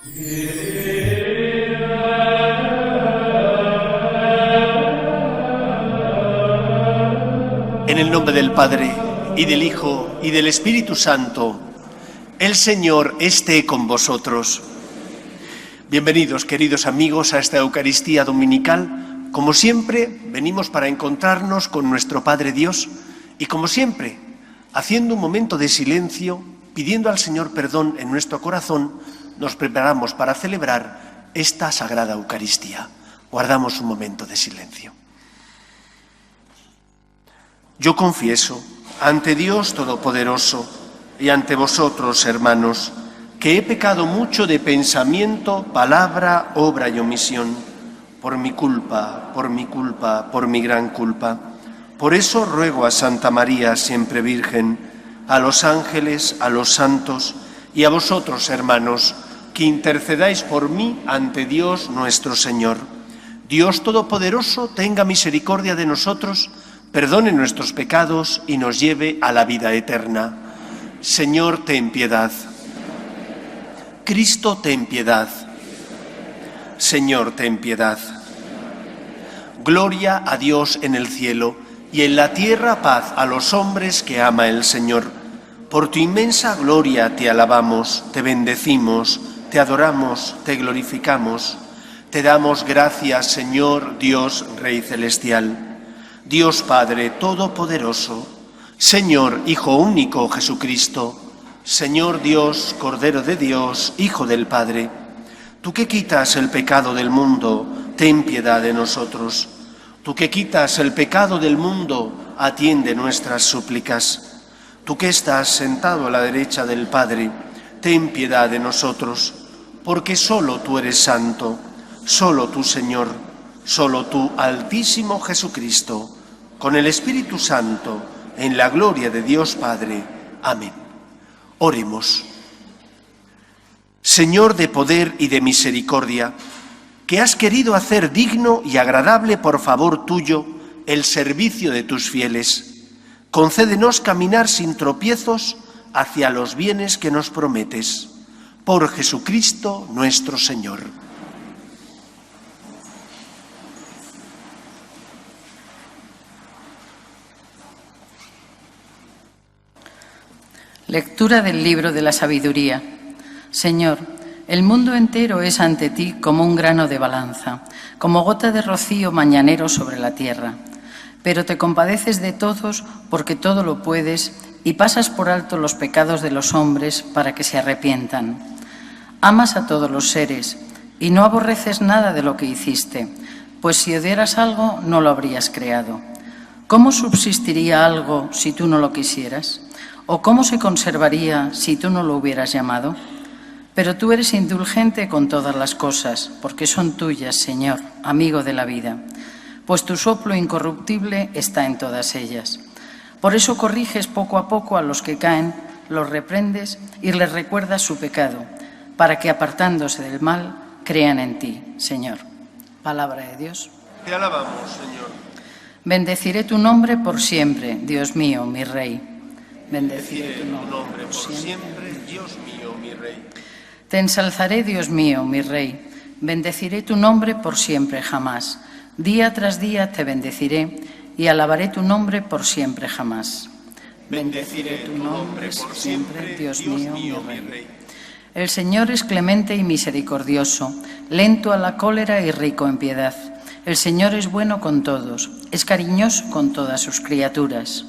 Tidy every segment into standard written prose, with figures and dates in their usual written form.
En el nombre del Padre, y del Hijo, y del Espíritu Santo, el Señor esté con vosotros. Bienvenidos, queridos amigos, a esta Eucaristía Dominical. Como siempre, venimos para encontrarnos con nuestro Padre Dios y, como siempre, haciendo un momento de silencio, pidiendo al Señor perdón en nuestro corazón, nos preparamos para celebrar esta Sagrada Eucaristía. Guardamos un momento de silencio. Yo confieso ante Dios Todopoderoso y ante vosotros, hermanos, que he pecado mucho de pensamiento, palabra, obra y omisión, por mi culpa, por mi gran culpa. Por eso ruego a Santa María, siempre Virgen, a los ángeles, a los santos y a vosotros, hermanos, que intercedáis por mí ante Dios nuestro Señor. Dios Todopoderoso tenga misericordia de nosotros, perdone nuestros pecados y nos lleve a la vida eterna. Señor, ten piedad. Cristo, ten piedad. Señor, ten piedad. Gloria a Dios en el cielo y en la tierra paz a los hombres que ama el Señor. Por tu inmensa gloria te alabamos, te bendecimos, te adoramos, te glorificamos. Te damos gracias, Señor, Dios, Rey celestial. Dios Padre Todopoderoso, Señor Hijo único Jesucristo, Señor Dios, Cordero de Dios, Hijo del Padre, tú que quitas el pecado del mundo, ten piedad de nosotros. Tú que quitas el pecado del mundo, atiende nuestras súplicas. Tú que estás sentado a la derecha del Padre, ten piedad de nosotros, porque solo tú eres santo, solo tú, Señor, solo tú, Altísimo Jesucristo, con el Espíritu Santo, en la gloria de Dios Padre. Amén. Oremos. Señor de poder y de misericordia, que has querido hacer digno y agradable por favor tuyo el servicio de tus fieles, concédenos caminar sin tropiezos hacia los bienes que nos prometes. Por Jesucristo nuestro Señor. Lectura del libro de la sabiduría. Señor, el mundo entero es ante ti como un grano de balanza, como gota de rocío mañanero sobre la tierra. Pero te compadeces de todos porque todo lo puedes y pasas por alto los pecados de los hombres para que se arrepientan. Amas a todos los seres y no aborreces nada de lo que hiciste, pues si odiaras algo no lo habrías creado. ¿Cómo subsistiría algo si tú no lo quisieras? ¿O cómo se conservaría si tú no lo hubieras llamado? Pero tú eres indulgente con todas las cosas, porque son tuyas, Señor, amigo de la vida, pues tu soplo incorruptible está en todas ellas. Por eso corriges poco a poco a los que caen, los reprendes y les recuerdas su pecado, para que apartándose del mal, crean en ti, Señor. Palabra de Dios. Te alabamos, Señor. Bendeciré tu nombre por siempre, Dios mío, mi Rey. Bendeciré tu nombre por siempre, Dios mío, mi Rey. Te ensalzaré, Dios mío, mi Rey. Bendeciré tu nombre por siempre, jamás. Día tras día te bendeciré y alabaré tu nombre por siempre, jamás. Bendeciré tu nombre por siempre, Dios mío, mi Rey. El Señor es clemente y misericordioso, lento a la cólera y rico en piedad. El Señor es bueno con todos, es cariñoso con todas sus criaturas.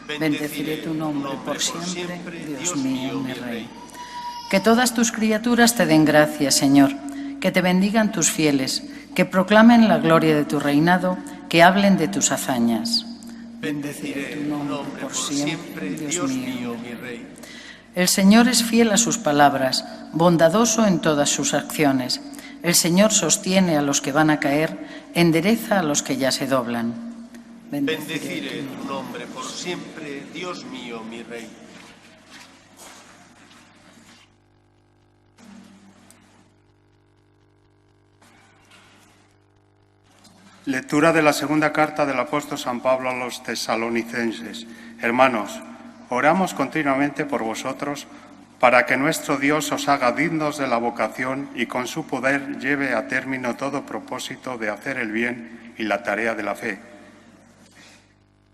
Bendeciré tu nombre por siempre, Dios mío, mi Rey. Que todas tus criaturas te den gracias, Señor, que te bendigan tus fieles, que proclamen la gloria de tu reinado, que hablen de tus hazañas. Bendeciré tu nombre por siempre, Dios mío, mi Rey. El Señor es fiel a sus palabras, bondadoso en todas sus acciones. El Señor sostiene a los que van a caer, endereza a los que ya se doblan. Bendeciré tu nombre por siempre, Dios mío, mi Rey. Lectura de la segunda carta del apóstol San Pablo a los tesalonicenses. Hermanos, oramos continuamente por vosotros para que nuestro Dios os haga dignos de la vocación y con su poder lleve a término todo propósito de hacer el bien y la tarea de la fe.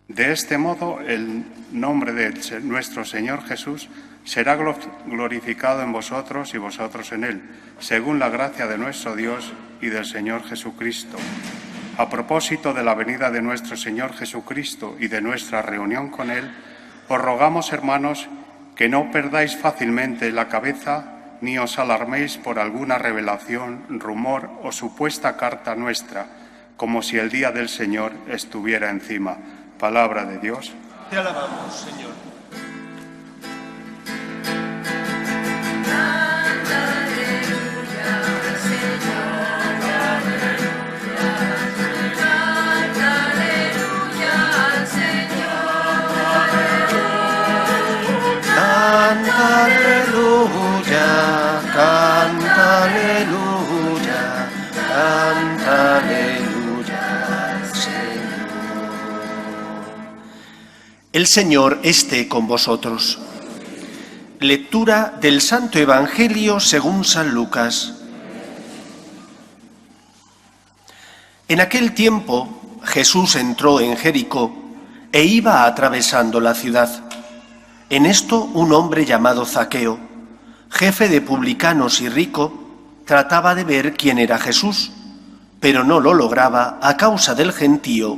De este modo, el nombre de nuestro Señor Jesús será glorificado en vosotros y vosotros en Él, según la gracia de nuestro Dios y del Señor Jesucristo. A propósito de la venida de nuestro Señor Jesucristo y de nuestra reunión con Él, os rogamos, hermanos, que no perdáis fácilmente la cabeza ni os alarméis por alguna revelación, rumor o supuesta carta nuestra, como si el día del Señor estuviera encima. Palabra de Dios. Te alabamos, Señor. Canta aleluya, canta aleluya, canta aleluya al Señor. El Señor esté con vosotros. Lectura del Santo Evangelio según San Lucas. En aquel tiempo Jesús entró en Jericó e iba atravesando la ciudad. En esto un hombre llamado Zaqueo, jefe de publicanos y rico, trataba de ver quién era Jesús, pero no lo lograba a causa del gentío,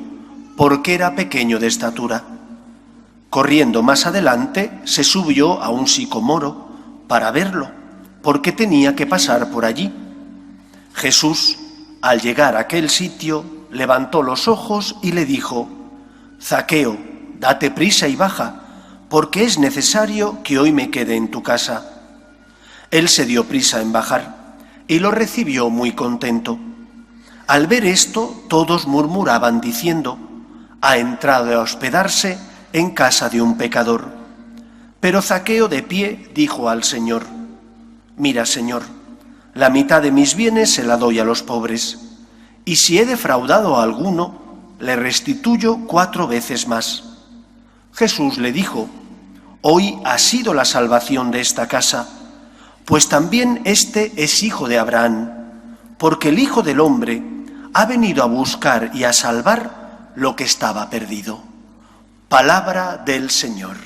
porque era pequeño de estatura. Corriendo más adelante, se subió a un sicomoro para verlo, porque tenía que pasar por allí. Jesús, al llegar a aquel sitio, levantó los ojos y le dijo: «Zaqueo, date prisa y baja, porque es necesario que hoy me quede en tu casa». Él se dio prisa en bajar y lo recibió muy contento. Al ver esto, todos murmuraban diciendo: «Ha entrado a hospedarse en casa de un pecador». Pero Zaqueo, de pie, dijo al Señor: «Mira, Señor, la mitad de mis bienes se la doy a los pobres, y si he defraudado a alguno, le restituyo 4 veces más». Jesús le dijo: «Hoy ha sido la salvación de esta casa, pues también este es hijo de Abraham, porque el Hijo del Hombre ha venido a buscar y a salvar lo que estaba perdido». Palabra del Señor.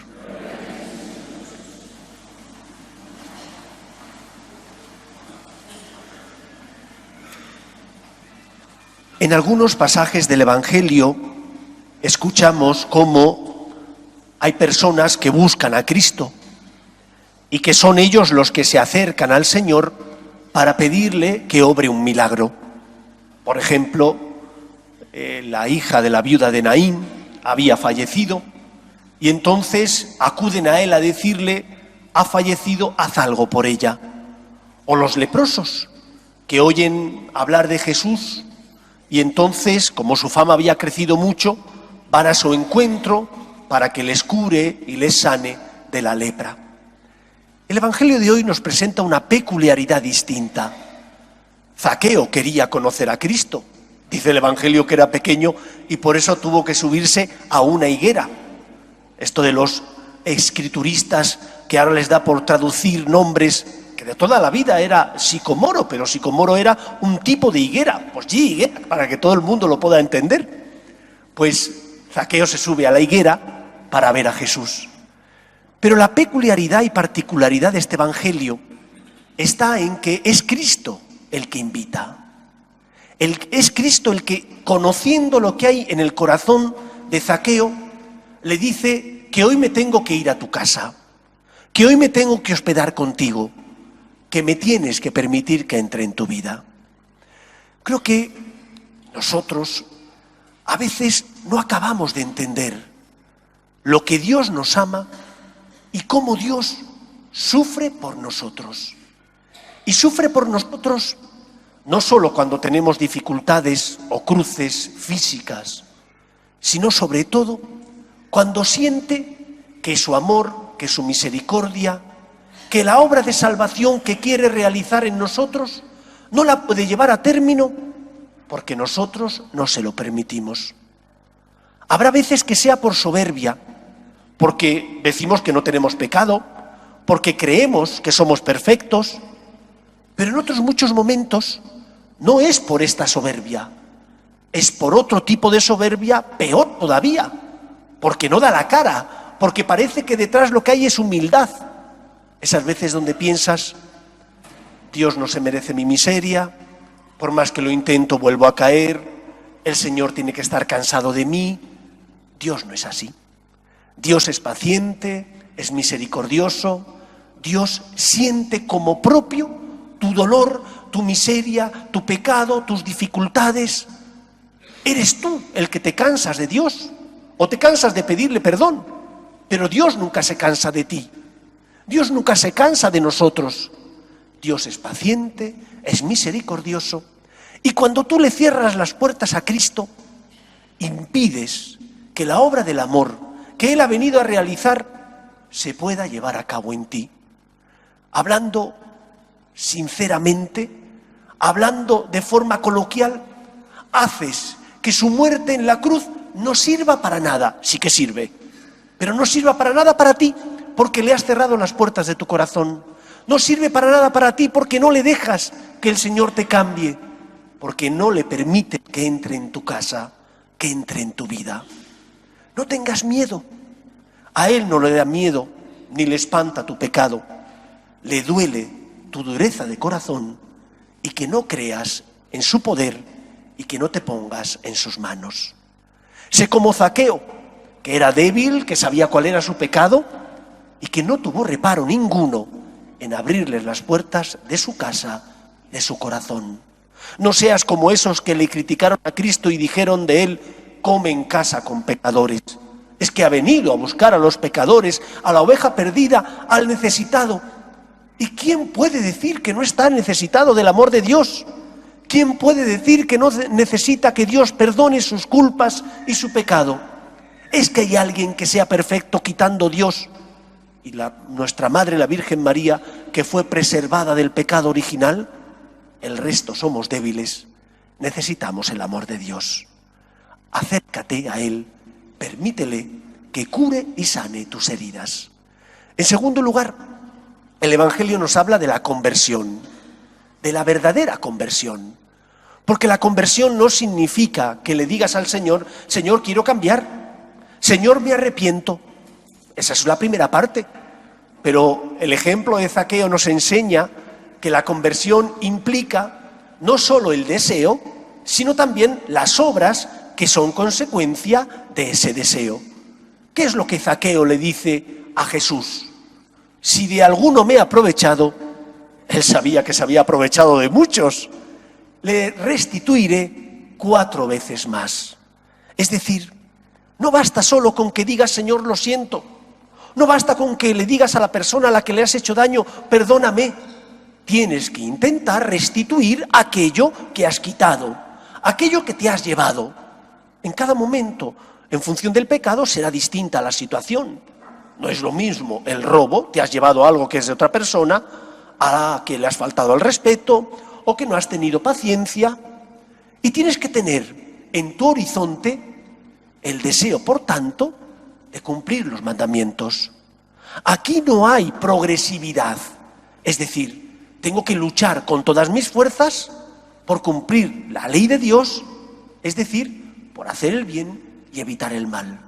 En algunos pasajes del Evangelio escuchamos cómo hay personas que buscan a Cristo y que son ellos los que se acercan al Señor para pedirle que obre un milagro. Por ejemplo, la hija de la viuda de Naín había fallecido y entonces acuden a él a decirle: «Ha fallecido, haz algo por ella». O los leprosos, que oyen hablar de Jesús y entonces, como su fama había crecido mucho, van a su encuentro para que les cure y les sane de la lepra. El Evangelio de hoy nos presenta una peculiaridad distinta. Zaqueo quería conocer a Cristo. Dice el Evangelio que era pequeño y por eso tuvo que subirse a una higuera. Esto de los escrituristas que ahora les da por traducir nombres, que de toda la vida era sicomoro, pero sicomoro era un tipo de higuera. Pues sí, higuera, para que todo el mundo lo pueda entender. Pues Zaqueo se sube a la higuera para ver a Jesús. Pero la peculiaridad y particularidad de este Evangelio está en que es Cristo el que invita. Es Cristo el que, conociendo lo que hay en el corazón de Zaqueo, le dice que hoy me tengo que ir a tu casa, que hoy me tengo que hospedar contigo, que me tienes que permitir que entre en tu vida. Creo que nosotros a veces no acabamos de entender lo que Dios nos ama y cómo Dios sufre por nosotros. Y sufre por nosotros no solo cuando tenemos dificultades o cruces físicas, sino sobre todo cuando siente que su amor, que su misericordia, que la obra de salvación que quiere realizar en nosotros no la puede llevar a término porque nosotros no se lo permitimos. Habrá veces que sea por soberbia, porque decimos que no tenemos pecado, porque creemos que somos perfectos, pero en otros muchos momentos no es por esta soberbia, es por otro tipo de soberbia peor todavía, porque no da la cara, porque parece que detrás lo que hay es humildad. Esas veces donde piensas, Dios no se merece mi miseria, por más que lo intento vuelvo a caer, el Señor tiene que estar cansado de mí. Dios no es así. Dios es paciente, es misericordioso. Dios siente como propio tu dolor, tu miseria, tu pecado, tus dificultades. Eres tú el que te cansas de Dios o te cansas de pedirle perdón, pero Dios nunca se cansa de ti. Dios nunca se cansa de nosotros. Dios es paciente, es misericordioso, y cuando tú le cierras las puertas a Cristo, impides que la obra del amor que Él ha venido a realizar se pueda llevar a cabo en ti. Hablando sinceramente, hablando de forma coloquial, haces que su muerte en la cruz no sirva para nada. Sí que sirve, pero no sirva para nada para ti, porque le has cerrado las puertas de tu corazón. No sirve para nada para ti porque no le dejas que el Señor te cambie, porque no le permite que entre en tu casa, que entre en tu vida. No tengas miedo. A Él no le da miedo ni le espanta tu pecado. Le duele tu dureza de corazón y que no creas en su poder y que no te pongas en sus manos. Sé como Zaqueo, que era débil, que sabía cuál era su pecado y que no tuvo reparo ninguno en abrirles las puertas de su casa, de su corazón. No seas como esos que le criticaron a Cristo y dijeron de Él, come en casa con pecadores. Es que ha venido a buscar a los pecadores, a la oveja perdida, al necesitado. ¿Y quién puede decir que no está necesitado del amor de Dios? ¿Quién puede decir que no necesita que Dios perdone sus culpas y su pecado? ¿Es que hay alguien que sea perfecto quitando Dios? Y nuestra Madre, la Virgen María, que fue preservada del pecado original, el resto somos débiles, necesitamos el amor de Dios. Acércate a Él, permítele que cure y sane tus heridas. En segundo lugar, el Evangelio nos habla de la conversión, de la verdadera conversión. Porque la conversión no significa que le digas al Señor, Señor, quiero cambiar, Señor, me arrepiento. Esa es la primera parte, pero el ejemplo de Zaqueo nos enseña que la conversión implica no solo el deseo, sino también las obras que son consecuencia de ese deseo. ¿Qué es lo que Zaqueo le dice a Jesús? Si de alguno me he aprovechado, él sabía que se había aprovechado de muchos, le restituiré 4 veces más. Es decir, no basta solo con que digas, Señor, lo siento. No basta con que le digas a la persona a la que le has hecho daño, perdóname. Tienes que intentar restituir aquello que has quitado, aquello que te has llevado. En cada momento, en función del pecado, será distinta la situación. No es lo mismo el robo, te has llevado algo que es de otra persona, a que le has faltado al respeto o que no has tenido paciencia. Y tienes que tener en tu horizonte el deseo, por tanto, de cumplir los mandamientos. Aquí no hay progresividad, es decir, tengo que luchar con todas mis fuerzas por cumplir la ley de Dios, es decir, por hacer el bien y evitar el mal.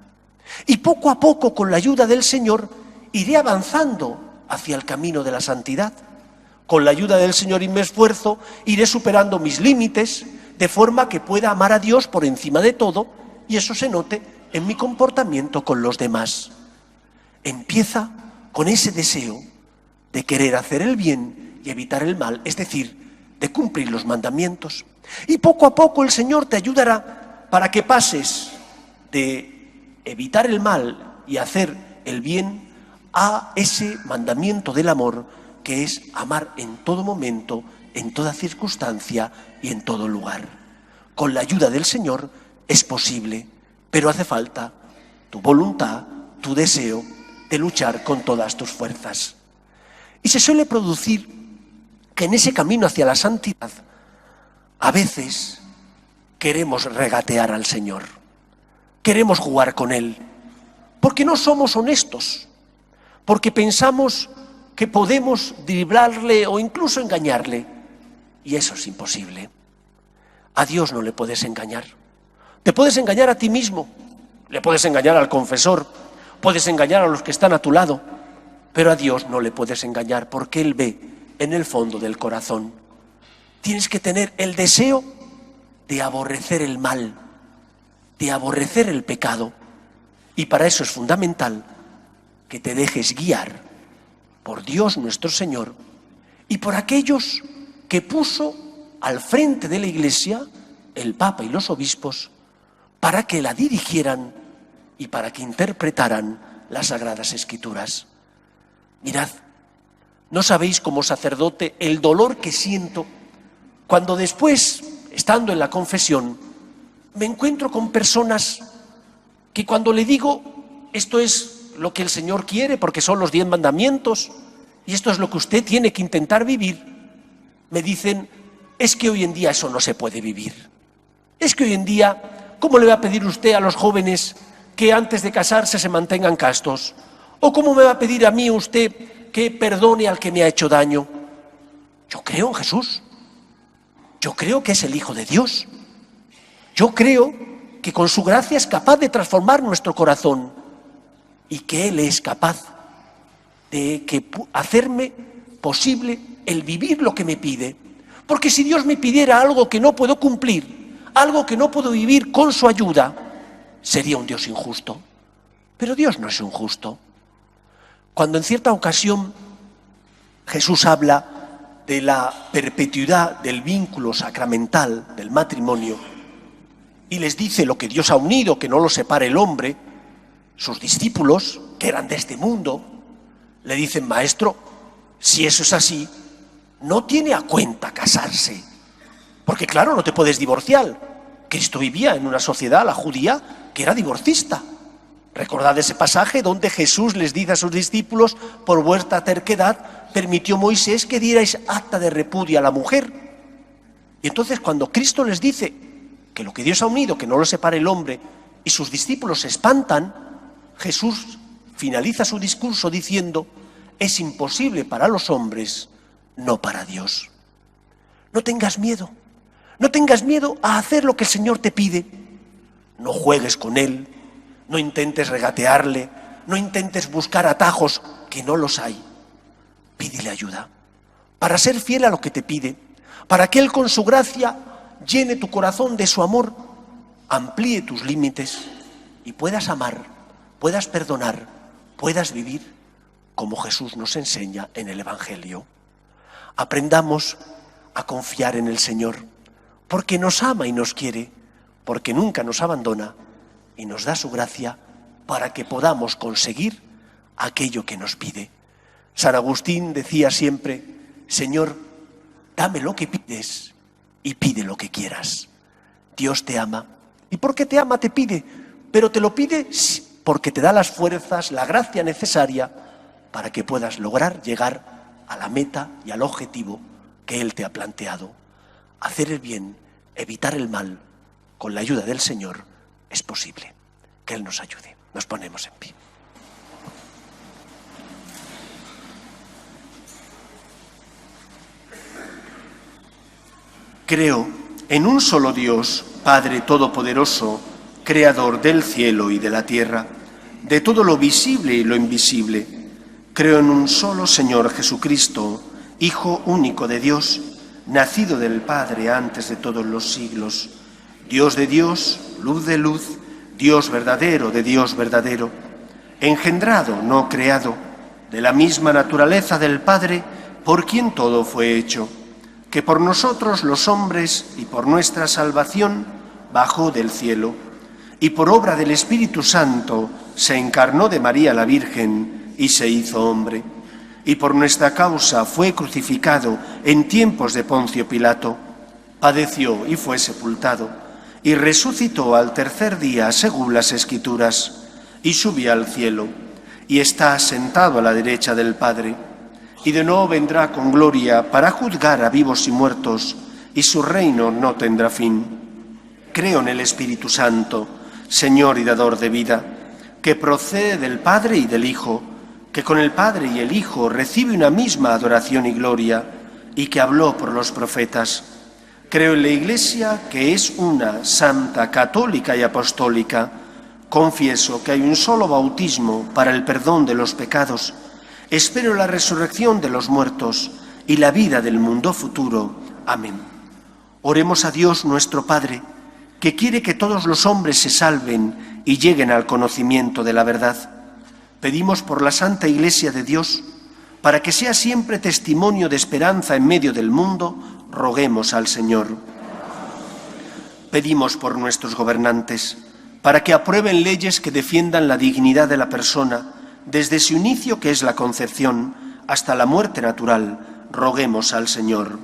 Y poco a poco, con la ayuda del Señor, iré avanzando hacia el camino de la santidad. Con la ayuda del Señor y mi esfuerzo, iré superando mis límites, de forma que pueda amar a Dios por encima de todo, y eso se note en mi comportamiento con los demás. Empieza con ese deseo de querer hacer el bien y evitar el mal, es decir, de cumplir los mandamientos. Y poco a poco el Señor te ayudará para que pases de evitar el mal y hacer el bien a ese mandamiento del amor, que es amar en todo momento, en toda circunstancia y en todo lugar. Con la ayuda del Señor es posible, pero hace falta tu voluntad, tu deseo de luchar con todas tus fuerzas. Y se suele producir que en ese camino hacia la santidad, a veces queremos regatear al Señor, queremos jugar con Él, porque no somos honestos, porque pensamos que podemos driblarle o incluso engañarle. Y eso es imposible. A Dios no le puedes engañar. Te puedes engañar a ti mismo, le puedes engañar al confesor, puedes engañar a los que están a tu lado, pero a Dios no le puedes engañar porque Él ve en el fondo del corazón. Tienes que tener el deseo de aborrecer el mal, de aborrecer el pecado. Y para eso es fundamental que te dejes guiar por Dios nuestro Señor y por aquellos que puso al frente de la Iglesia el Papa y los obispos para que la dirigieran y para que interpretaran las Sagradas Escrituras. Mirad, no sabéis como sacerdote el dolor que siento cuando después, estando en la confesión, me encuentro con personas que cuando le digo esto es lo que el Señor quiere porque son los 10 mandamientos y esto es lo que usted tiene que intentar vivir, me dicen, es que hoy en día eso no se puede vivir. Es que hoy en día, ¿cómo le va a pedir usted a los jóvenes que antes de casarse se mantengan castos? ¿O cómo me va a pedir a mí usted que perdone al que me ha hecho daño? Yo creo en Jesús. Yo creo que es el Hijo de Dios. Yo creo que con su gracia es capaz de transformar nuestro corazón y que Él es capaz de hacerme posible el vivir lo que me pide. Porque si Dios me pidiera algo que no puedo cumplir, algo que no puedo vivir con su ayuda, sería un Dios injusto. Pero Dios no es injusto. Cuando en cierta ocasión Jesús habla de la perpetuidad del vínculo sacramental del matrimonio y les dice lo que Dios ha unido, que no lo separe el hombre, sus discípulos, que eran de este mundo, le dicen, maestro, si eso es así, no tiene a cuenta casarse, porque claro, no te puedes divorciar. Cristo vivía en una sociedad, la judía, que era divorcista. Recordad ese pasaje donde Jesús les dice a sus discípulos, por vuestra terquedad permitió Moisés que dierais acta de repudio a la mujer. Y entonces cuando Cristo les dice que lo que Dios ha unido, que no lo separe el hombre, y sus discípulos se espantan, Jesús finaliza su discurso diciendo, es imposible para los hombres, no para Dios. No tengas miedo a hacer lo que el Señor te pide. No juegues con Él, no intentes regatearle, no intentes buscar atajos que no los hay. Pídele ayuda para ser fiel a lo que te pide, para que Él con su gracia llene tu corazón de su amor, amplíe tus límites y puedas amar, puedas perdonar, puedas vivir como Jesús nos enseña en el Evangelio. Aprendamos a confiar en el Señor, porque nos ama y nos quiere, porque nunca nos abandona y nos da su gracia para que podamos conseguir aquello que nos pide. San Agustín decía siempre, Señor, dame lo que pides y pide lo que quieras. Dios te ama y porque te ama te pide, pero te lo pide porque te da las fuerzas, la gracia necesaria para que puedas lograr llegar a la meta y al objetivo que Él te ha planteado. Hacer el bien, evitar el mal, con la ayuda del Señor, es posible. Que Él nos ayude. Nos ponemos en pie. Creo en un solo Dios, Padre Todopoderoso, Creador del cielo y de la tierra, de todo lo visible y lo invisible. Creo en un solo Señor Jesucristo, Hijo único de Dios, nacido del Padre antes de todos los siglos, Dios de Dios, luz de luz, Dios verdadero de Dios verdadero, engendrado, no creado, de la misma naturaleza del Padre, por quien todo fue hecho, que por nosotros los hombres y por nuestra salvación bajó del cielo, y por obra del Espíritu Santo se encarnó de María la Virgen y se hizo hombre, y por nuestra causa fue crucificado en tiempos de Poncio Pilato, padeció y fue sepultado, y resucitó al tercer día según las Escrituras, y subió al cielo, y está sentado a la derecha del Padre, y de nuevo vendrá con gloria para juzgar a vivos y muertos, y su reino no tendrá fin. Creo en el Espíritu Santo, Señor y dador de vida, que procede del Padre y del Hijo, que con el Padre y el Hijo recibe una misma adoración y gloria, y que habló por los profetas. Creo en la Iglesia, que es una, santa, católica y apostólica. Confieso que hay un solo bautismo para el perdón de los pecados. Espero la resurrección de los muertos y la vida del mundo futuro. Amén. Oremos a Dios nuestro Padre, que quiere que todos los hombres se salven y lleguen al conocimiento de la verdad. Pedimos por la Santa Iglesia de Dios, para que sea siempre testimonio de esperanza en medio del mundo, roguemos al Señor. Pedimos por nuestros gobernantes, para que aprueben leyes que defiendan la dignidad de la persona, desde su inicio, que es la concepción, hasta la muerte natural, roguemos al Señor.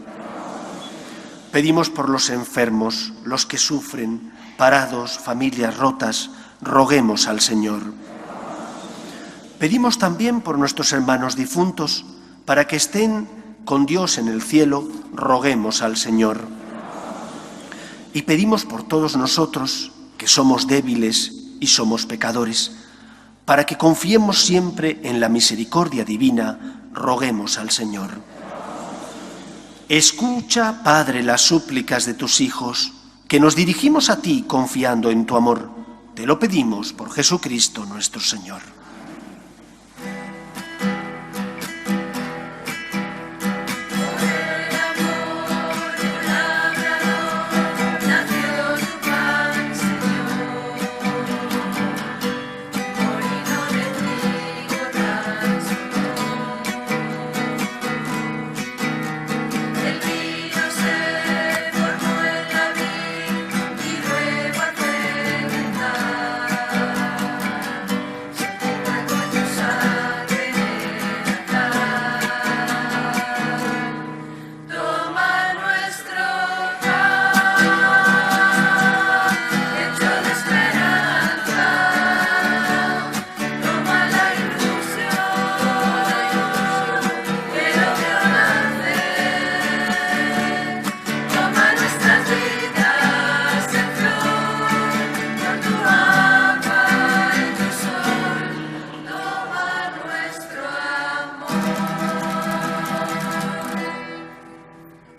Pedimos por los enfermos, los que sufren, parados, familias rotas, roguemos al Señor. Pedimos también por nuestros hermanos difuntos, para que estén con Dios en el cielo, roguemos al Señor. Y pedimos por todos nosotros, que somos débiles y somos pecadores, para que confiemos siempre en la misericordia divina, roguemos al Señor. Escucha, Padre, las súplicas de tus hijos, que nos dirigimos a ti confiando en tu amor. Te lo pedimos por Jesucristo nuestro Señor.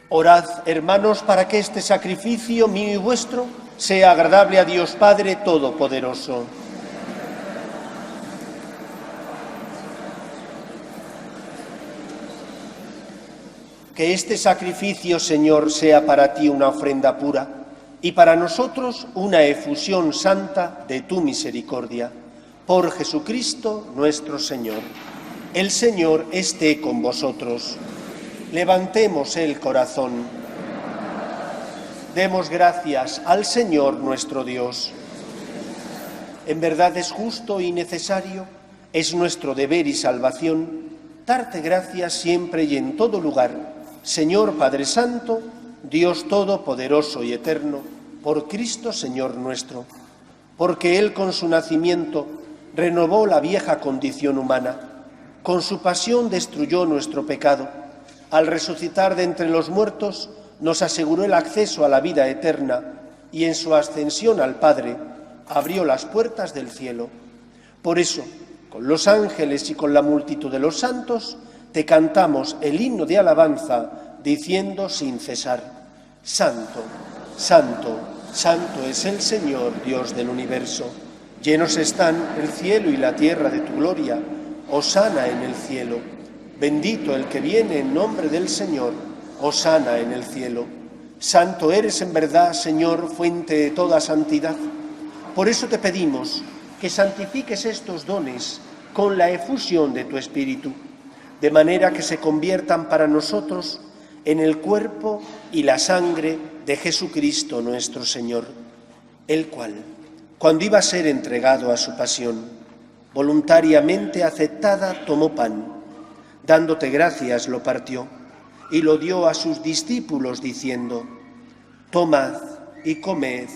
Orad, hermanos, para que este sacrificio mío y vuestro sea agradable a Dios Padre Todopoderoso. Que este sacrificio, Señor, sea para ti una ofrenda pura y para nosotros una efusión santa de tu misericordia. Por Jesucristo nuestro Señor. El Señor esté con vosotros. Levantemos el corazón. Demos gracias al Señor nuestro Dios. En verdad es justo y necesario, es nuestro deber y salvación, darte gracias siempre y en todo lugar, Señor Padre Santo, Dios Todopoderoso y Eterno, por Cristo Señor nuestro, porque Él con su nacimiento renovó la vieja condición humana, con su pasión destruyó nuestro pecado. Al resucitar de entre los muertos, nos aseguró el acceso a la vida eterna y en su ascensión al Padre abrió las puertas del cielo. Por eso, con los ángeles y con la multitud de los santos, te cantamos el himno de alabanza, diciendo sin cesar: Santo, Santo, Santo es el Señor, Dios del universo. Llenos están el cielo y la tierra de tu gloria. Hosana en el cielo. Bendito el que viene en nombre del Señor, hosana en el cielo. Santo eres en verdad, Señor, fuente de toda santidad. Por eso te pedimos que santifiques estos dones con la efusión de tu Espíritu, de manera que se conviertan para nosotros en el cuerpo y la sangre de Jesucristo nuestro Señor, el cual, cuando iba a ser entregado a su pasión, voluntariamente aceptada, tomó pan. Dándote gracias, lo partió y lo dio a sus discípulos, diciendo: Tomad y comed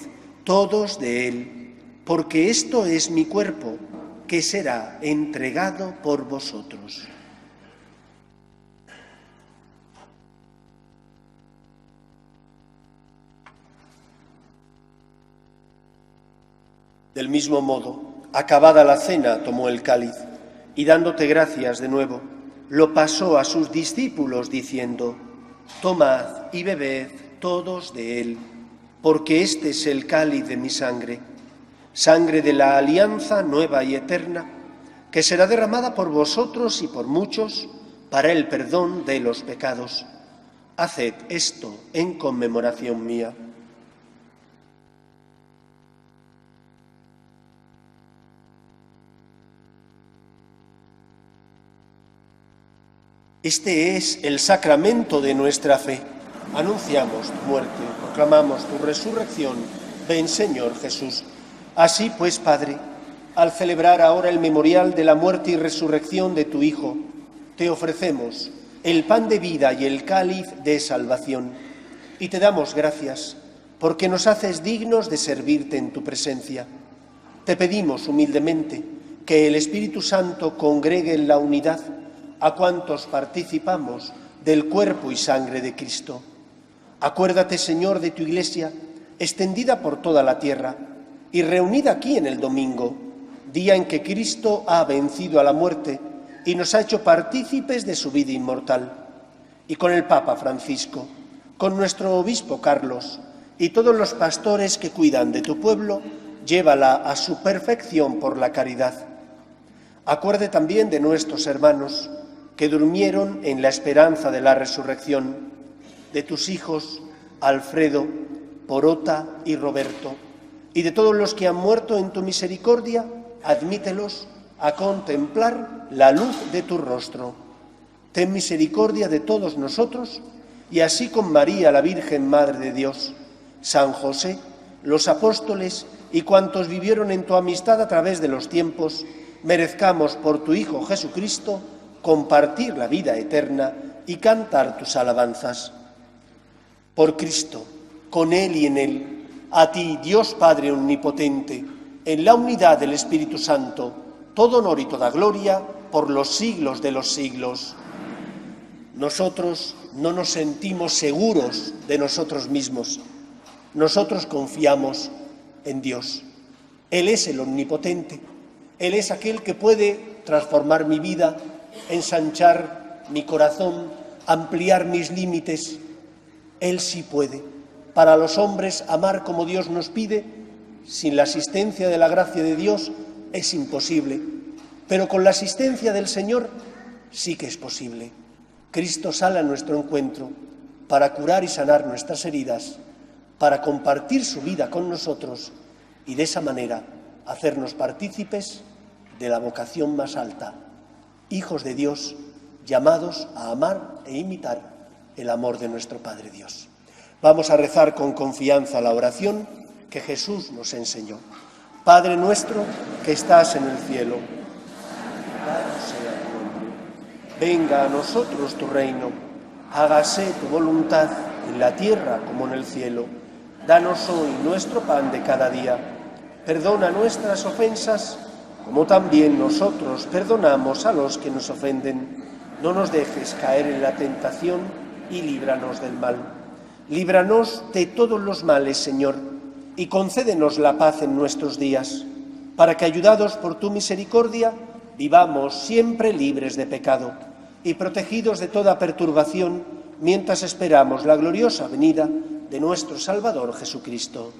todos de él, porque esto es mi cuerpo, que será entregado por vosotros. Del mismo modo, acabada la cena, tomó el cáliz y dándote gracias de nuevo, lo pasó a sus discípulos diciendo: tomad y bebed todos de él, porque este es el cáliz de mi sangre, sangre de la alianza nueva y eterna, que será derramada por vosotros y por muchos para el perdón de los pecados. Haced esto en conmemoración mía. Este es el sacramento de nuestra fe. Anunciamos tu muerte, proclamamos tu resurrección. Ven, Señor Jesús. Así pues, Padre, al celebrar ahora el memorial de la muerte y resurrección de tu Hijo, te ofrecemos el pan de vida y el cáliz de salvación, y te damos gracias porque nos haces dignos de servirte en tu presencia. Te pedimos humildemente que el Espíritu Santo congregue en la unidad a cuantos participamos del cuerpo y sangre de Cristo. Acuérdate, Señor, de tu Iglesia, extendida por toda la tierra y reunida aquí en el domingo, día en que Cristo ha vencido a la muerte y nos ha hecho partícipes de su vida inmortal. Y con el Papa Francisco, con nuestro obispo Carlos y todos los pastores que cuidan de tu pueblo, llévala a su perfección por la caridad. Acuerde también de nuestros hermanos que durmieron en la esperanza de la resurrección, de tus hijos Alfredo, Porota y Roberto, y de todos los que han muerto en tu misericordia, admítelos a contemplar la luz de tu rostro. Ten misericordia de todos nosotros, y así con María, la Virgen Madre de Dios, San José, los apóstoles y cuantos vivieron en tu amistad a través de los tiempos, merezcamos por tu Hijo Jesucristo compartir la vida eterna y cantar tus alabanzas. Por Cristo, con Él y en Él, a ti, Dios Padre Omnipotente, en la unidad del Espíritu Santo, todo honor y toda gloria por los siglos de los siglos. Nosotros no nos sentimos seguros de nosotros mismos. Nosotros confiamos en Dios. Él es el Omnipotente. Él es aquel que puede transformar mi vida, ensanchar mi corazón, ampliar mis límites. Él sí puede. Para los hombres, amar como Dios nos pide, sin la asistencia de la gracia de Dios, es imposible. Pero con la asistencia del Señor, sí que es posible. Cristo sale a nuestro encuentro para curar y sanar nuestras heridas, para compartir su vida con nosotros y de esa manera hacernos partícipes de la vocación más alta, hijos de Dios, llamados a amar e imitar el amor de nuestro Padre Dios. Vamos a rezar con confianza la oración que Jesús nos enseñó. Padre nuestro que estás en el cielo, santificado sea tu nombre. Venga a nosotros tu reino, hágase tu voluntad en la tierra como en el cielo. Danos hoy nuestro pan de cada día. Perdona nuestras ofensas, como también nosotros perdonamos a los que nos ofenden. No nos dejes caer en la tentación y líbranos del mal. Líbranos de todos los males, Señor, y concédenos la paz en nuestros días, para que, ayudados por tu misericordia, vivamos siempre libres de pecado y protegidos de toda perturbación, mientras esperamos la gloriosa venida de nuestro Salvador Jesucristo.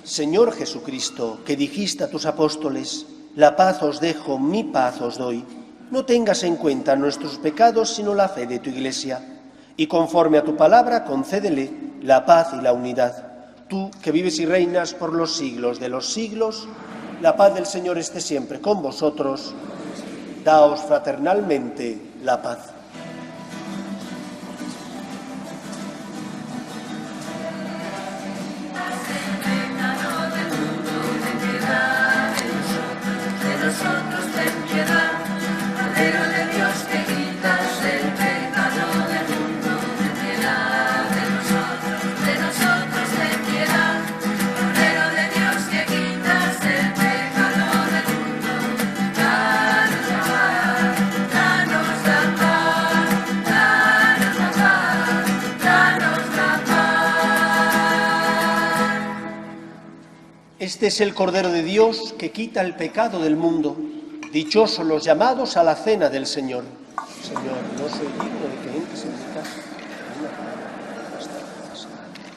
Señor Jesucristo, que dijiste a tus apóstoles: la paz os dejo, mi paz os doy, no tengas en cuenta nuestros pecados, sino la fe de tu Iglesia, y conforme a tu palabra concédele la paz y la unidad. Tú, que vives y reinas por los siglos de los siglos, la paz del Señor esté siempre con vosotros. Daos fraternalmente la paz. Danos la paz. Este es el Cordero de Dios que quita el pecado del mundo. Dichosos los llamados a la cena del Señor. Señor, no soy digno de que entres en mi casa. Una palabra no basta necesaria.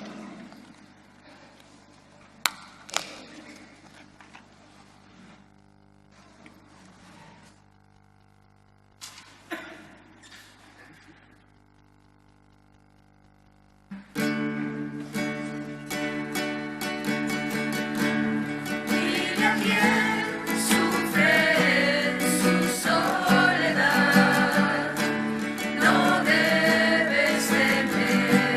No debes temer.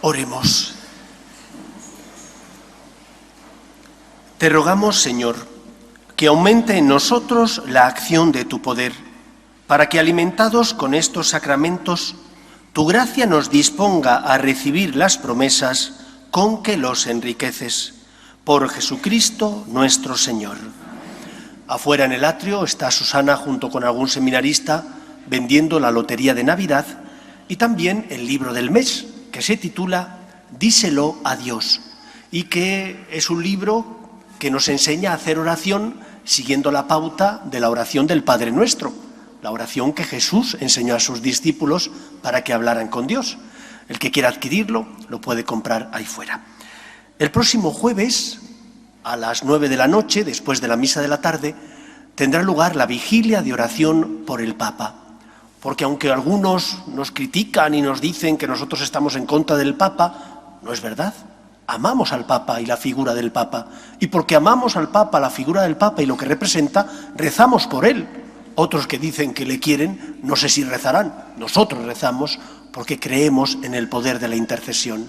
Oremos. Te rogamos, Señor, que aumente en nosotros la acción de tu poder, para que, alimentados con estos sacramentos, tu gracia nos disponga a recibir las promesas con que los enriqueces. Por Jesucristo nuestro Señor. Afuera en el atrio está Susana junto con algún seminarista vendiendo la lotería de Navidad y también el libro del mes, que se titula Díselo a Dios, y que es un libro que nos enseña a hacer oración siguiendo la pauta de la oración del Padre Nuestro, la oración que Jesús enseñó a sus discípulos para que hablaran con Dios. El que quiera adquirirlo lo puede comprar ahí fuera. El próximo jueves, a las 9 de la noche, después de la misa de la tarde, tendrá lugar la vigilia de oración por el Papa. Porque aunque algunos nos critican y nos dicen que nosotros estamos en contra del Papa, no es verdad. Amamos al Papa y la figura del Papa. Y porque amamos al Papa, la figura del Papa y lo que representa, rezamos por él. Otros que dicen que le quieren, no sé si rezarán. Nosotros rezamos porque creemos en el poder de la intercesión.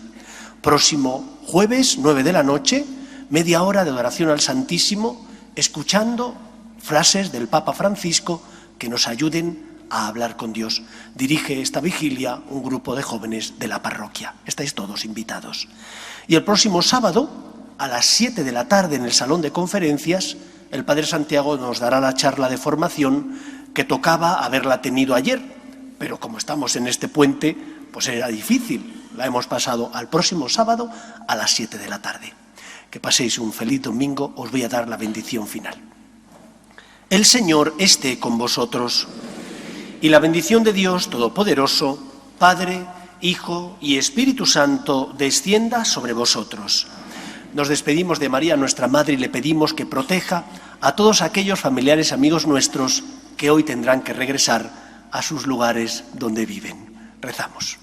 Próximo jueves, 9 de la noche, media hora de adoración al Santísimo, escuchando frases del Papa Francisco que nos ayuden a hablar con Dios. Dirige esta vigilia un grupo de jóvenes de la parroquia. Estáis todos invitados. Y el próximo sábado, a las 7 de la tarde, en el salón de conferencias, el Padre Santiago nos dará la charla de formación que tocaba haberla tenido ayer, pero como estamos en este puente, pues era difícil. La hemos pasado al próximo sábado a las 7 de la tarde. Que paséis un feliz domingo. Os voy a dar la bendición final. El Señor esté con vosotros. Y la bendición de Dios Todopoderoso, Padre, Hijo y Espíritu Santo, descienda sobre vosotros. Nos despedimos de María, nuestra Madre, y le pedimos que proteja a todos aquellos familiares, amigos nuestros, que hoy tendrán que regresar a sus lugares donde viven. Rezamos.